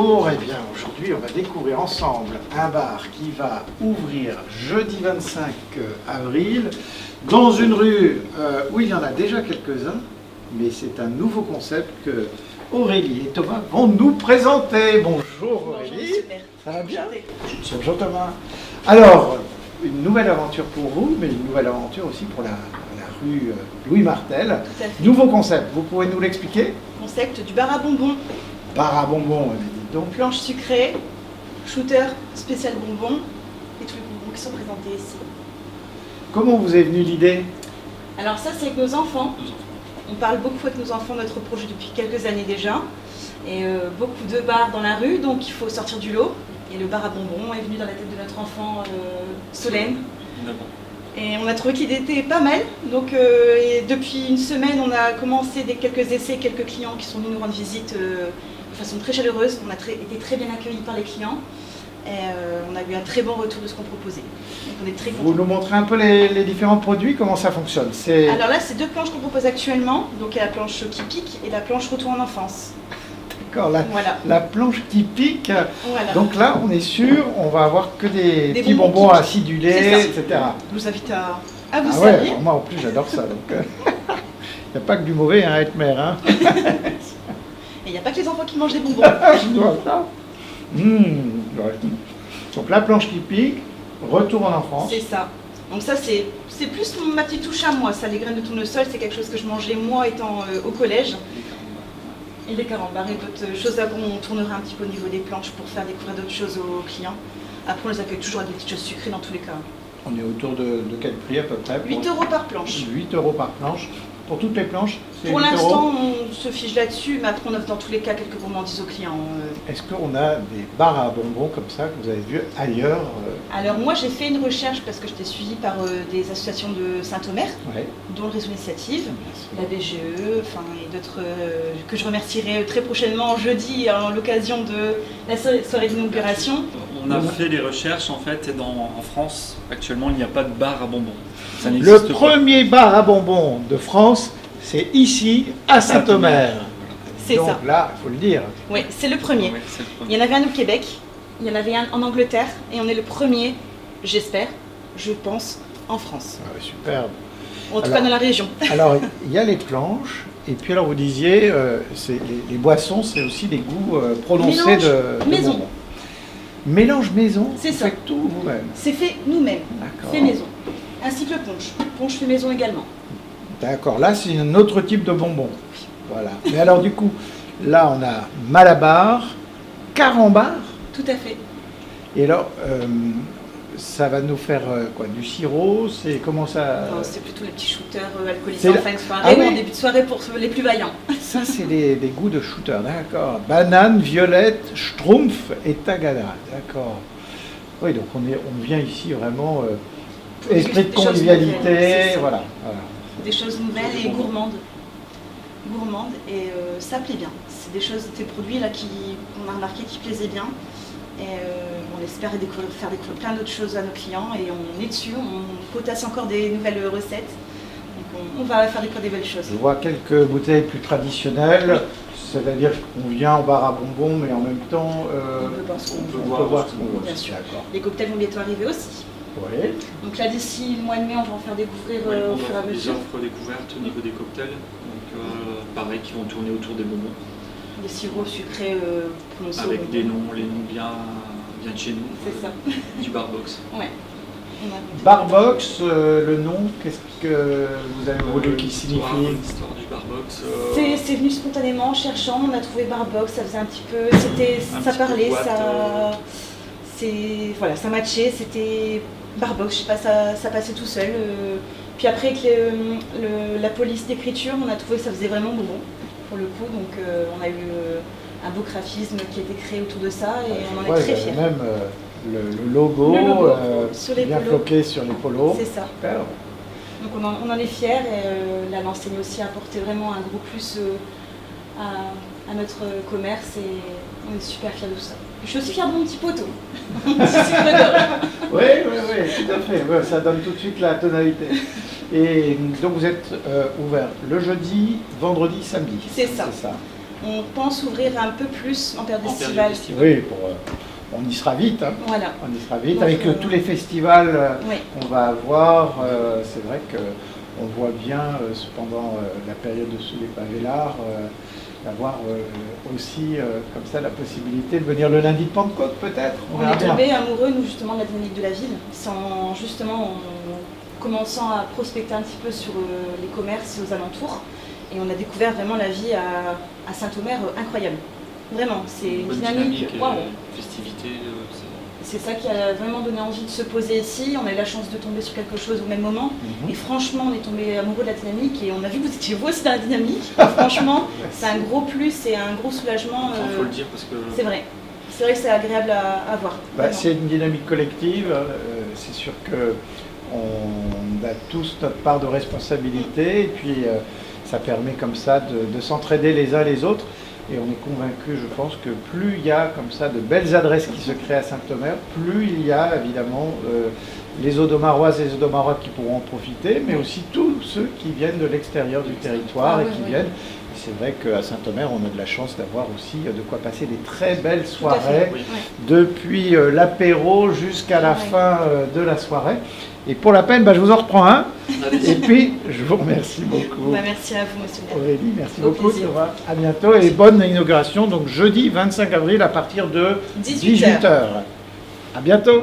bonjour. Eh bien, aujourd'hui, on va découvrir ensemble un bar qui va ouvrir jeudi 25 avril dans une rue où il y en a déjà quelques-uns, mais c'est un nouveau concept que Aurélie et Thomas vont nous présenter. Bonjour Aurélie. Bonjour, ça va bien? Bonjour Thomas. Alors, une nouvelle aventure pour vous, mais une nouvelle aventure aussi pour la rue Louis Martel. Nouveau concept, vous pouvez nous l'expliquer? Concept du bar à bonbons. Bar à bonbons, dites donc. Planche sucrée, shooter spécial bonbons et tous les bonbons qui sont présentés ici. Comment vous est venue l'idée? Alors ça, c'est avec nos enfants. On parle beaucoup avec nos enfants de notre projet depuis quelques années déjà. Et beaucoup de bars dans la rue, donc il faut sortir du lot. Et le bar à bonbons est venu dans la tête de notre enfant Solène. Et on a trouvé qu'il était pas mal. Donc et depuis une semaine, on a commencé quelques essais, quelques clients qui sont venus nous rendre visite de façon très chaleureuse. On a été très bien accueillis par les clients. Et on a eu un très bon retour de ce qu'on proposait. Donc on est très contents. Vous nous montrez un peu les différents produits, comment ça fonctionne? Alors là, c'est deux planches qu'on propose actuellement. Donc il y a la planche qui pique et la planche retour en enfance. D'accord, la planche qui pique. Voilà. Donc là, on est sûr, on va avoir que des petits bonbons acidulés, etc. Je vous invite à vous ouais, servir. moi en plus, j'adore ça. Il n'y a pas que du mauvais à être mère. Hein. Et il n'y a pas que les enfants qui mangent des bonbons. Je dois ça. Ouais. Donc la planche qui pique, retour en enfance. C'est ça. Donc ça, c'est plus ma petite touche à moi. Ça, les graines de tournesol, c'est quelque chose que je mangeais moi étant au collège. Et les carambars et d'autres choses. Là, on tournera un petit peu au niveau des planches pour faire découvrir d'autres choses aux clients. Après, on les accueille toujours avec des petites choses sucrées dans tous les cas. On est autour de quel prix à peu près? 8 € par planche. 8 € par planche. Pour toutes les planches, c'est 8 €? Pour l'instant, on se fiche là-dessus, mais après, on offre dans tous les cas quelques gourmandises aux clients. Est-ce qu'on a des bars à bonbons comme ça que vous avez vu ailleurs? Alors moi, j'ai fait une recherche parce que j'étais suivie par des associations de Saint-Omer, Ouais. dont le Réseau Initiative, la BGE, et d'autres que je remercierai très prochainement jeudi à l'occasion de la soirée d'inauguration. On a fait les recherches en fait, et en France, actuellement, il n'y a pas de bar à bonbons. Ça Le n'existe pas. premier bar à bonbons de France, c'est ici, à Saint-Omer. C'est Donc ça. là, il faut le dire. Oui, c'est le premier. Ouais, c'est le premier. Il y en avait un au Québec, il y en avait un en Angleterre, et on est le premier, j'espère, je pense, en France. Superbe. En tout cas dans la région. Alors, il y a les planches, et puis alors vous disiez, les boissons, c'est aussi des goûts prononcés Mélange de maison. bonbons. Mélange maison, C'est vous ça. faites tout vous-même. C'est fait nous-mêmes, D'accord. fait maison. Ainsi que le punch. Punch fait maison également. D'accord, là c'est un autre type de bonbon. Voilà. Mais alors du coup, là on a Malabar, Carambar, Tout à fait. et alors ça va nous faire quoi? Du sirop? C'est comment ça? Non, c'est plutôt les petits shooters alcoolisés c'est en la- fin de soirée Ah ou oui. en début de soirée pour les plus vaillants. Ça c'est des goûts de shooter, d'accord. Banane, violette, schtroumpf et tagada, d'accord. Oui, donc on vient ici vraiment esprit de Des choses convivialité, nouvelles, c'est ça. voilà. Des choses nouvelles et gourmandes. Gourmandes et ça plaît bien. C'est des choses, des produits là qu'on a remarqué qui plaisaient bien. Et on espère faire découvrir plein d'autres choses à nos clients et on est dessus, on potasse encore des nouvelles recettes. Donc on va faire découvrir des belles choses. Je vois quelques bouteilles plus traditionnelles, c'est-à-dire qu'on vient au bar à bonbons, mais en même temps, On peut boire ce qu'on veut. on peut boire ce qu'on veut. Bien sûr. D'accord. Les cocktails vont bientôt arriver aussi. Oui. Donc là, d'ici le mois de mai, on va en faire découvrir Ouais, au on fur et à a des mesure. offres découvertes au niveau des cocktails, donc pareil, qui vont tourner autour des bonbons, Des sirops sucrés prononcés au avec bonbon. les noms bien de chez nous, C'est ça. du Barbox. Ouais. On a- Barbox, le nom, qu'est-ce que vous avez voulu qu'il signifie? L'histoire du Barbox. C'est venu spontanément en cherchant, on a trouvé Barbox, ça faisait un petit peu, Un ça petit peu parlait, boîte, voilà, ça matchait, c'était Barbox, je sais pas, ça passait tout seul. Puis après avec la police d'écriture, on a trouvé que ça faisait vraiment bonbon pour le coup, donc on a eu un beau graphisme qui a été créé autour de ça et on en est très fiers. Même le logo, Le logo sur les bien polos. floqué sur les polos. C'est ça. Super. Donc on en est fiers et là l'enseigne aussi a apporté vraiment un gros plus à notre commerce et on est super fiers de tout ça. Je suis aussi fière de mon petit poteau. Mon petit sucre-gorge. Oui, tout à fait. Ouais, ça donne tout de suite la tonalité. Et donc vous êtes ouvert le jeudi, vendredi, samedi. C'est ça. on pense ouvrir un peu plus en période En période estivale. estivale. Oui, on y sera vite. Hein. Voilà. On y sera vite. Donc, Avec tous les festivals Oui. qu'on va avoir, c'est vrai qu'on voit bien, pendant la période sous les pavés l'art, d'avoir aussi comme ça la possibilité de venir le lundi de Pentecôte peut-être. On verra est bien. tombé amoureux, nous, justement, de la dynamique de la ville, sans justement en commençant à prospecter un petit peu sur les commerces aux alentours. Et on a découvert vraiment la vie à Saint-Omer incroyable. Vraiment, c'est une Bonne dynamique. Waouh. festivité. C'est ça qui a vraiment donné envie de se poser ici. On a eu la chance de tomber sur quelque chose au même moment. Et franchement, on est tombé amoureux de la dynamique et on a vu que vous étiez vous aussi dans la dynamique. Franchement, c'est un gros plus et un gros soulagement. Il faut le dire parce que. C'est vrai. C'est vrai que c'est agréable à voir. C'est une dynamique collective. C'est sûr qu'on a tous notre part de responsabilité. Et puis, ça permet comme ça de s'entraider les uns les autres. Et on est convaincu, je pense, que plus il y a comme ça de belles adresses qui se créent à Saint-Omer, plus il y a évidemment les Audomaroises et les Audomarois qui pourront en profiter, mais aussi tous ceux qui viennent de l'extérieur du territoire et qui viennent. Et c'est vrai qu'à Saint-Omer, on a de la chance d'avoir aussi de quoi passer des très belles soirées, depuis l'apéro jusqu'à la fin de la soirée. Et pour la peine, je vous en reprends un. Et puis, je vous remercie beaucoup. Merci à vous, monsieur. Aurélie, merci Au beaucoup. plaisir. À bientôt et bonne inauguration. Donc jeudi 25 avril à partir de 18h. À bientôt.